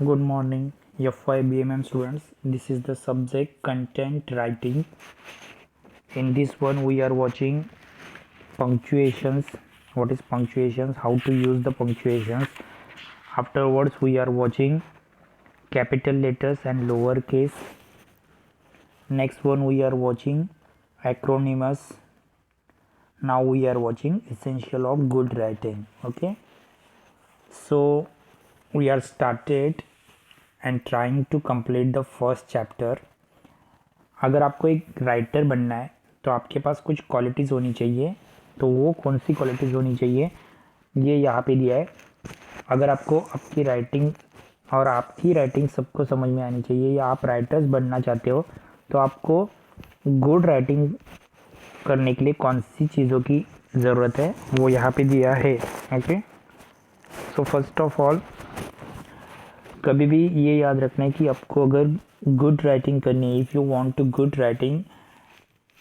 Good morning, FY BMM students. This is the subject content writing. In this one, we are watching punctuations. What is punctuations? How to use the punctuations. Afterwards, we are watching capital letters and lowercase. Next one, we are watching acronyms. Now we are watching essential of good writing. Okay. So we are started and trying to complete the first chapter. अगर आपको एक writer बनना है तो आपके पास कुछ qualities होनी चाहिए, तो वो कौन सी क्वालिटीज़ होनी चाहिए ये यहाँ पे दिया है। अगर आपको आपकी राइटिंग और आपकी राइटिंग सबको समझ में आनी चाहिए या आप राइटर्स बनना चाहते हो तो आपको गुड राइटिंग करने के लिए कौन सी चीज़ों की ज़रूरत है वो यहाँ पे दिया है। Okay, so first of all कभी भी ये याद रखना है कि आपको अगर गुड राइटिंग करनी है, if you want to good writing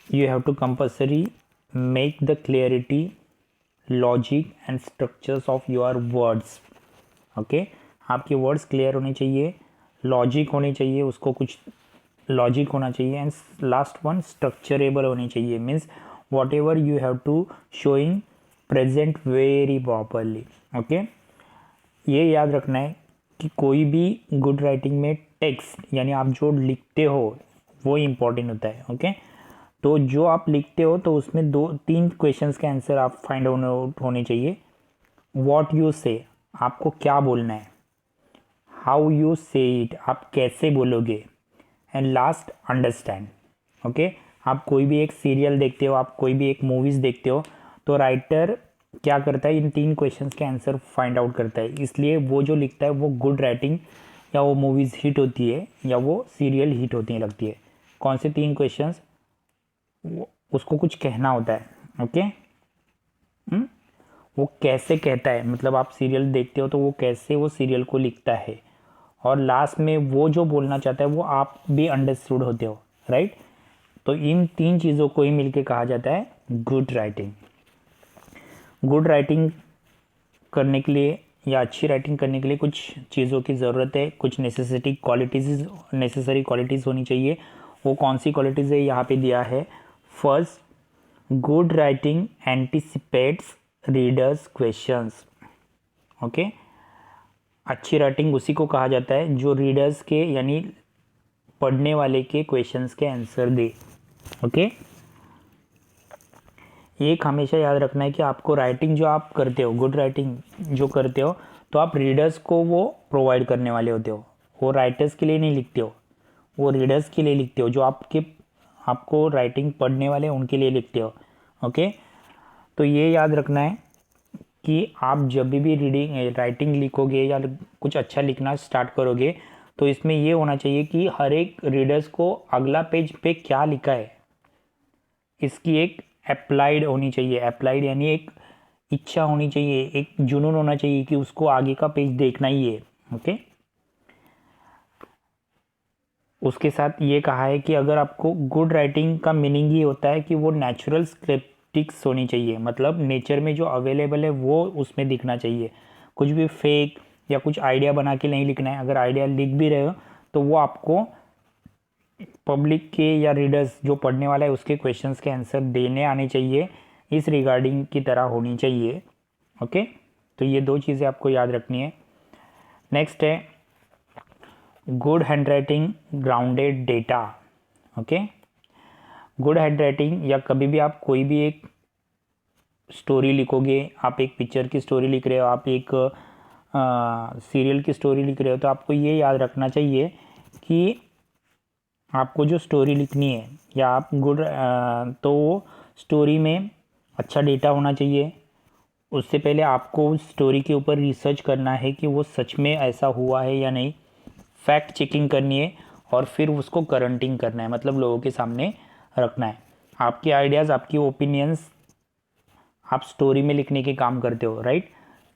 you have to compulsory make the clarity, logic and structures of your words. okay, आपके वर्ड्स क्लियर होने चाहिए, लॉजिक होनी चाहिए, उसको कुछ लॉजिक होना चाहिए एंड लास्ट वन स्ट्रक्चरेबल होनी चाहिए। Means whatever you have to showing present very properly. Okay, ये याद रखना है कि कोई भी गुड राइटिंग में टेक्स्ट यानी आप जो लिखते हो वो इम्पोर्टेंट होता है। ओके, तो जो आप लिखते हो तो उसमें 2-3 क्वेश्चंस के आंसर आप फाइंड आउट होने चाहिए। व्हाट यू से, आपको क्या बोलना है, हाउ यू से इट, आप कैसे बोलोगे, एंड लास्ट अंडरस्टैंड। ओके, आप कोई भी एक सीरियल देखते हो, आप कोई भी एक मूवीज़ देखते हो तो राइटर क्या करता है, इन 3 क्वेश्चंस के आंसर फाइंड आउट करता है, इसलिए वो जो लिखता है वो गुड राइटिंग या वो मूवीज़ हिट होती है या वो सीरियल हिट होती है लगती है। कौन से 3 क्वेश्चंस, उसको कुछ कहना होता है। ओके, वो कैसे कहता है, मतलब आप सीरियल देखते हो तो वो कैसे वो सीरियल को लिखता है, और लास्ट में वो जो बोलना चाहता है वो आप भी अंडरस्टूड होते हो, राइट। तो इन 3 चीज़ों को ही मिलके कहा जाता है गुड राइटिंग। गुड राइटिंग करने के लिए या अच्छी राइटिंग करने के लिए कुछ चीज़ों की ज़रूरत है, कुछ नेसेसरी क्वालिटीज़ होनी चाहिए। वो कौन सी क्वालिटीज़ है यहाँ पे दिया है। First, good writing anticipates readers questions. Okay, अच्छी राइटिंग उसी को कहा जाता है जो रीडर्स के यानी पढ़ने वाले के क्वेश्चंस के आंसर दे। ओके, एक हमेशा याद रखना है कि आपको राइटिंग जो आप करते हो, गुड राइटिंग जो करते हो, तो आप रीडर्स को वो प्रोवाइड करने वाले होते हो। वो राइटर्स के लिए नहीं लिखते हो, वो रीडर्स के लिए लिखते हो, जो आपको राइटिंग पढ़ने वाले उनके लिए लिखते हो। ओके, तो ये याद रखना है कि आप जब भी राइटिंग लिखोगे या कुछ अच्छा लिखना स्टार्ट करोगे तो इसमें ये होना चाहिए कि हर एक रीडर्स को अगला पेज पे क्या लिखा है इसकी एक अप्लाइड होनी चाहिए। अप्लाइड यानी एक इच्छा होनी चाहिए, एक जुनून होना चाहिए कि उसको आगे का पेज देखना ही है। ओके, उसके साथ ये कहा है कि अगर आपको गुड राइटिंग का मीनिंग ये होता है कि वो नेचुरल स्क्रिप्टिक्स होनी चाहिए, मतलब नेचर में जो अवेलेबल है वो उसमें दिखना चाहिए। कुछ भी फेक या कुछ आइडिया बना के नहीं लिखना है। अगर आइडिया लिख भी रहे हो तो वो आपको पब्लिक के या रीडर्स जो पढ़ने वाला है उसके क्वेश्चंस के आंसर देने आने चाहिए, इस रिगार्डिंग की तरह होनी चाहिए। ओके, तो ये 2 चीज़ें आपको याद रखनी है। नेक्स्ट है good handwriting grounded data. Okay, good handwriting या कभी भी आप कोई भी एक स्टोरी लिखोगे, आप एक पिक्चर की स्टोरी लिख रहे हो, आप एक सीरियल की स्टोरी लिख रहे हो, तो आपको ये याद रखना चाहिए कि आपको जो स्टोरी लिखनी है या आप तो वो स्टोरी में अच्छा डेटा होना चाहिए। उससे पहले आपको उस स्टोरी के ऊपर रिसर्च करना है कि वो सच में ऐसा हुआ है या नहीं, फैक्ट चेकिंग करनी है और फिर उसको करंटिंग करना है, मतलब लोगों के सामने रखना है। आपके आइडियाज़, आपकी ओपिनियंस आप स्टोरी में लिखने के काम करते हो, राइट।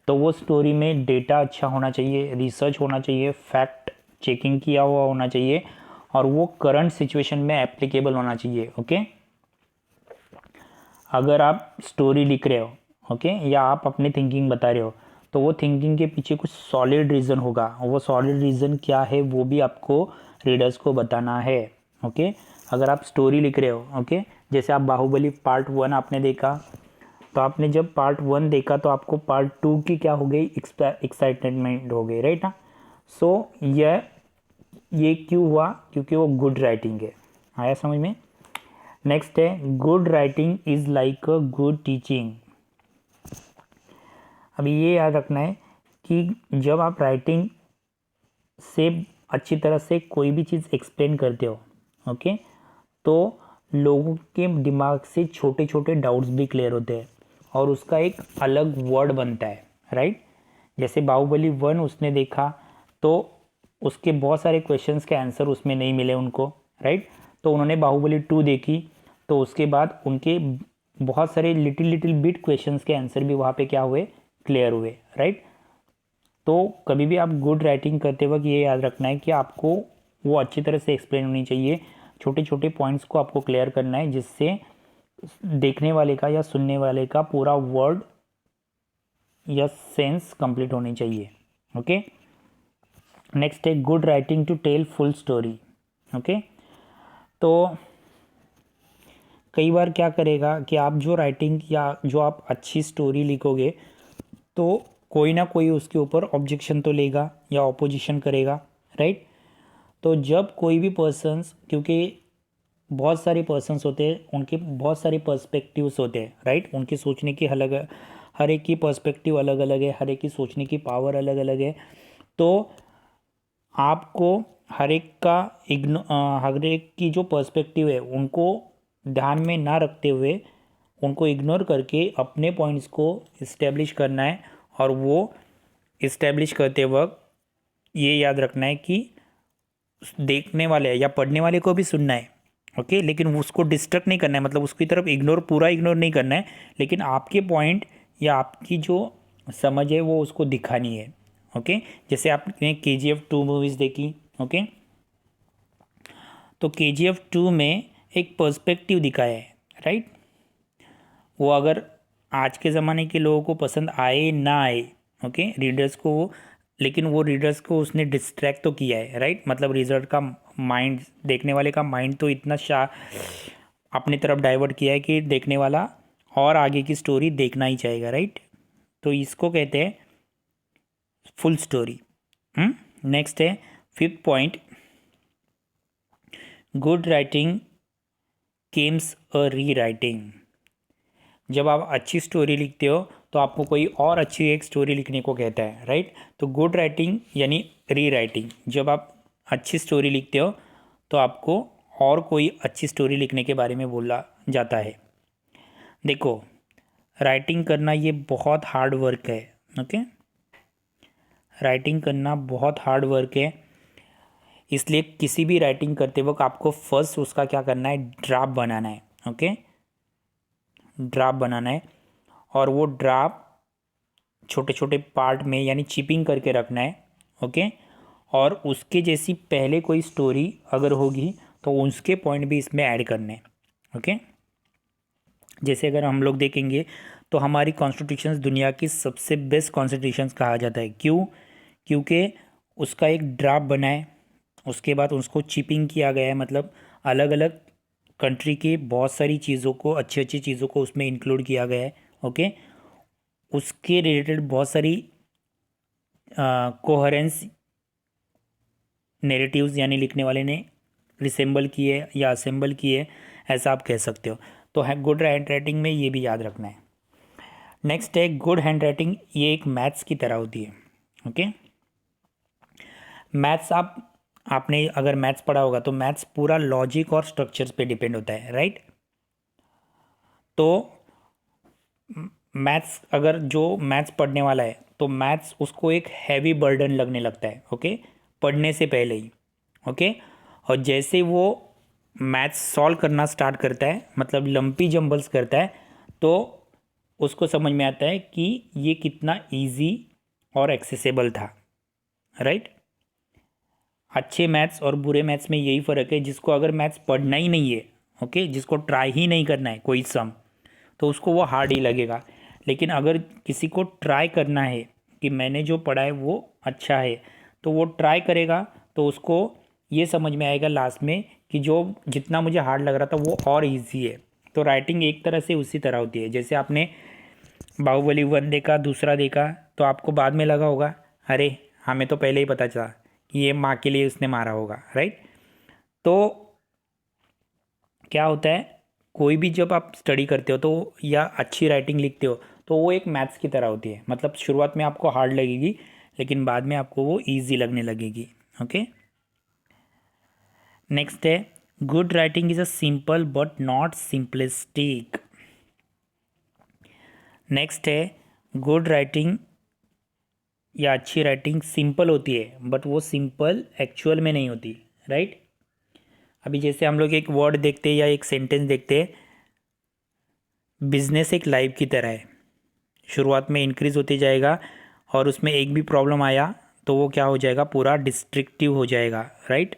तो वो स्टोरी में डेटा अच्छा होना चाहिए, रिसर्च होना चाहिए, फैक्ट चेकिंग किया हुआ होना चाहिए और वो करंट सिचुएशन में एप्लीकेबल होना चाहिए। ओके, अगर आप स्टोरी लिख रहे हो, ओके, या आप अपनी थिंकिंग बता रहे हो तो वो थिंकिंग के पीछे कुछ सॉलिड रीज़न होगा, वो सॉलिड रीज़न क्या है वो भी आपको रीडर्स को बताना है। ओके, अगर आप स्टोरी लिख रहे हो, ओके, जैसे आप बाहुबली पार्ट 1 आपने देखा, तो आपने जब पार्ट 1 देखा तो आपको पार्ट 2 की क्या हो गई, एक्साइटमेंट हो गई, राइट ना। सो ये क्यों हुआ, क्योंकि वो गुड राइटिंग है। आया समझ में। नेक्स्ट है good writing is like a good teaching. अभी ये याद रखना है कि जब आप राइटिंग से अच्छी तरह से कोई भी चीज़ एक्सप्लेन करते हो, ओके, तो लोगों के दिमाग से छोटे छोटे डाउट्स भी क्लियर होते हैं और उसका एक अलग वर्ड बनता है, राइट। जैसे बाहुबली 1 उसने देखा तो उसके बहुत सारे क्वेश्चंस के आंसर उसमें नहीं मिले उनको, राइट। तो उन्होंने बाहुबली 2 देखी तो उसके बाद उनके बहुत सारे लिटिल लिटिल बिट क्वेश्चंस के आंसर भी वहाँ पे क्या हुए, क्लियर हुए, राइट। तो कभी भी आप गुड राइटिंग करते वक्त ये याद रखना है कि आपको वो अच्छी तरह से एक्सप्लेन होनी चाहिए, छोटे छोटे पॉइंट्स को आपको क्लियर करना है जिससे देखने वाले का या सुनने वाले का पूरा वर्ड या सेंस कंप्लीट होनी चाहिए। ओके, नेक्स्ट है good writing to tell full story. Okay, तो कई बार क्या करेगा कि आप जो राइटिंग या जो आप अच्छी स्टोरी लिखोगे तो कोई ना कोई उसके ऊपर ऑब्जेक्शन तो लेगा या ऑपोजिशन करेगा, राइट। तो जब कोई भी पर्सन्स, क्योंकि बहुत सारे पर्सन्स होते हैं, उनके बहुत सारे पर्सपेक्टिव्स होते हैं, राइट। उनकी सोचने की अलग, हर एक की पर्सपेक्टिव अलग अलग है, हर एक की सोचने की पावर अलग अलग है। तो आपको हर एक का हर एक की जो पर्सपेक्टिव है उनको ध्यान में ना रखते हुए उनको इग्नोर करके अपने पॉइंट्स को इस्टेब्लिश करना है। और वो इस्टेब्लिश करते वक्त ये याद रखना है कि देखने वाले या पढ़ने वाले को भी सुनना है, ओके, लेकिन उसको डिस्ट्रैक्ट नहीं करना है, मतलब उसकी तरफ पूरा इग्नोर नहीं करना है, लेकिन आपके पॉइंट या आपकी जो समझ है वो उसको दिखानी है। ओके, जैसे आपने KGF 2 मूवीज़ देखी, ओके, तो KGF 2 में एक पर्सपेक्टिव दिखाया है, राइट। वो अगर आज के ज़माने के लोगों को पसंद आए ना आए, ओके, रीडर्स को वो, लेकिन वो रीडर्स को उसने डिस्ट्रैक्ट तो किया है, राइट। मतलब रिजल्ट का माइंड, देखने वाले का माइंड तो इतना अपनी तरफ डाइवर्ट किया है कि देखने वाला और आगे की स्टोरी देखना ही चाहेगा, राइट। तो इसको कहते हैं फुल स्टोरी। नेक्स्ट है 5th point, good writing comes a rewriting. जब आप अच्छी स्टोरी लिखते हो तो आपको कोई और अच्छी एक स्टोरी लिखने को कहता है, राइट। तो गुड राइटिंग यानी री राइटिंग, जब आप अच्छी स्टोरी लिखते हो तो आपको और कोई अच्छी स्टोरी लिखने के बारे में बोला जाता है। देखो, राइटिंग करना ये बहुत हार्ड वर्क है, ओके, राइटिंग करना बहुत हार्ड वर्क है। इसलिए किसी भी राइटिंग करते वक्त आपको फर्स्ट उसका क्या करना है, ड्राफ्ट बनाना है, ओके, ड्राफ्ट बनाना है। और वो ड्राफ्ट छोटे छोटे पार्ट में यानी चिपिंग करके रखना है, ओके। और उसके जैसी पहले कोई स्टोरी अगर होगी तो उसके पॉइंट भी इसमें ऐड करने हैं, ओके। जैसे अगर हम लोग देखेंगे तो हमारी कॉन्स्टिट्यूशंस दुनिया की सबसे बेस्ट कॉन्स्टिट्यूशंस कहा जाता है। क्यों? क्योंकि उसका एक ड्राफ्ट बना है, उसके बाद उसको चिपिंग किया गया है, मतलब अलग अलग कंट्री की बहुत सारी चीज़ों को, अच्छी अच्छी चीज़ों को उसमें इंक्लूड किया गया है, ओके। उसके रिलेटेड बहुत सारी कोहेरेंस नेरेटिव्स यानी लिखने वाले ने रिसेंबल किए या असेंबल किए, ऐसा आप कह सकते हो। तो है गुड हैंड राइटिंग में ये भी याद रखना है। नेक्स्ट है गुड हैंड राइटिंग, ये एक मैथ्स की तरह होती है, ओके। मैथ्स आपने अगर मैथ्स पढ़ा होगा तो मैथ्स पूरा लॉजिक और स्ट्रक्चर्स पे डिपेंड होता है, राइट। तो मैथ्स, अगर जो मैथ्स पढ़ने वाला है तो मैथ्स उसको एक हैवी बर्डन लगने लगता है, ओके, पढ़ने से पहले ही, ओके। और जैसे वो मैथ्स सॉल्व करना स्टार्ट करता है, मतलब लंपी जंबल्स करता है, तो उसको समझ में आता है कि ये कितना इजी और एक्सेसिबल था, राइट। अच्छे मैथ्स और बुरे मैथ्स में यही फ़र्क है, जिसको अगर मैथ्स पढ़ना ही नहीं है, ओके, जिसको ट्राई ही नहीं करना है कोई सम, तो उसको वो हार्ड ही लगेगा। लेकिन अगर किसी को ट्राई करना है कि मैंने जो पढ़ा है वो अच्छा है, तो वो ट्राई करेगा तो उसको ये समझ में आएगा लास्ट में कि जो जितना मुझे हार्ड लग रहा था वो और इजी है। तो राइटिंग एक तरह से उसी तरह होती है। जैसे आपने बाहुबली 1 देखा, दूसरा देखा, तो आपको बाद में लगा होगा अरे हमें तो पहले ही पता चला कि ये माँ के लिए उसने मारा होगा, राइट। तो क्या होता है, कोई भी जब आप स्टडी करते हो तो या अच्छी राइटिंग लिखते हो तो वो एक मैथ्स की तरह होती है। मतलब शुरुआत में आपको हार्ड लगेगी लेकिन बाद में आपको वो ईजी लगने लगेगी। ओके, नेक्स्ट है good writing is a simple but not simplistic. Next है गुड राइटिंग या अच्छी राइटिंग सिंपल होती है बट वो सिंपल एक्चुअल में नहीं होती, राइट। अभी जैसे हम लोग एक वर्ड देखते हैं या एक सेंटेंस देखते हैं, बिजनेस एक लाइफ की तरह है, शुरुआत में इंक्रीज होते जाएगा और उसमें एक भी प्रॉब्लम आया तो वो क्या हो जाएगा, पूरा डिस्ट्रक्टिव हो जाएगा, राइट।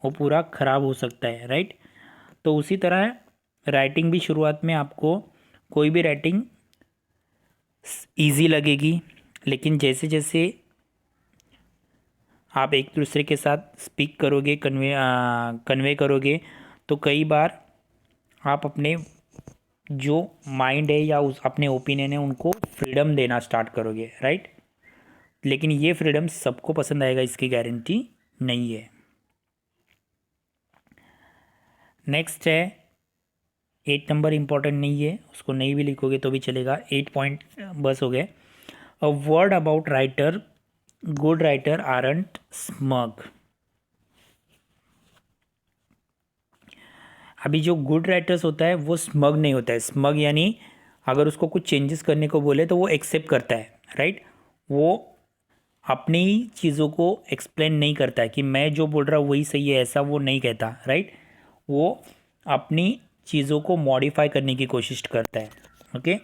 वो पूरा ख़राब हो सकता है, राइट। तो उसी तरह राइटिंग भी शुरुआत में आपको कोई भी राइटिंग ईजी लगेगी, लेकिन जैसे जैसे आप एक दूसरे के साथ स्पीक करोगे, कन्वे करोगे, तो कई बार आप अपने जो माइंड है या उस अपने ओपिनियन है उनको फ्रीडम देना स्टार्ट करोगे, राइट। लेकिन ये फ्रीडम सबको पसंद आएगा इसकी गारंटी नहीं है। नेक्स्ट है 8 नंबर इंपॉर्टेंट नहीं है, उसको नहीं भी लिखोगे तो भी चलेगा, 8 पॉइंट बस हो गए। A word about writer, good writer aren't smug. अभी जो गुड राइटर्स होता है वो स्मग नहीं होता है। स्मग यानी अगर उसको कुछ चेंजेस करने को बोले तो वो एक्सेप्ट करता है, राइट। वो अपनी चीज़ों को एक्सप्लेन नहीं करता है कि मैं जो बोल रहा हूँ वही सही है, ऐसा वो नहीं कहता, राइट। वो अपनी चीज़ों को मॉडिफाई करने की कोशिश करता है। ओके,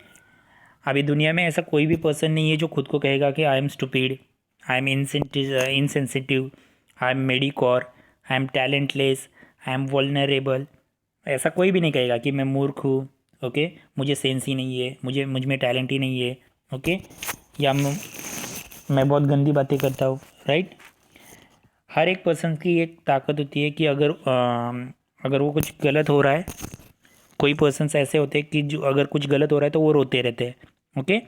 अभी दुनिया में ऐसा कोई भी पर्सन नहीं है जो खुद को कहेगा कि I am stupid, I am insensitive, I am mediocre, I am talentless, I am vulnerable. ऐसा कोई भी नहीं कहेगा कि मैं मूर्ख हूँ, ओके, मुझे सेंस ही नहीं है, मुझ में टैलेंट ही नहीं है, ओके, या मैं बहुत गंदी बातें करता हूँ, राइट। हर एक पर्सन की एक ताकत होती है कि अगर वो कुछ गलत हो रहा है, कोई पर्सन्स ऐसे होते हैं कि जो अगर कुछ गलत हो रहा है तो वो रोते रहते हैं, ओके।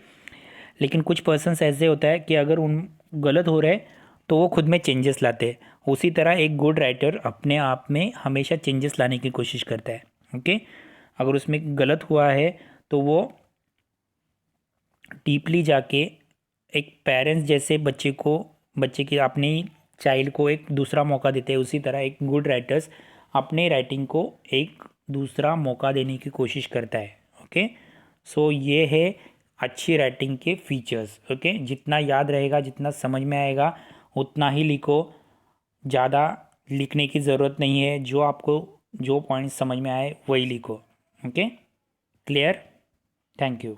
लेकिन कुछ पर्सन्स ऐसे होता है कि अगर उन गलत हो रहे हैं तो वो खुद में चेंजेस लाते हैं। उसी तरह एक गुड राइटर अपने आप में हमेशा चेंजेस लाने की कोशिश करता है, ओके। अगर उसमें गलत हुआ है तो वो डीपली जाके एक पेरेंट्स जैसे बच्चे की अपने चाइल्ड को एक दूसरा मौका देते हैं, उसी तरह एक गुड राइटर्स अपने राइटिंग को एक दूसरा मौका देने की कोशिश करता है, ओके। सो ये है अच्छी राइटिंग के फीचर्स, ओके। जितना याद रहेगा, जितना समझ में आएगा उतना ही लिखो, ज़्यादा लिखने की ज़रूरत नहीं है, जो आपको जो पॉइंट समझ में आए वही लिखो, ओके। Clear, thank you.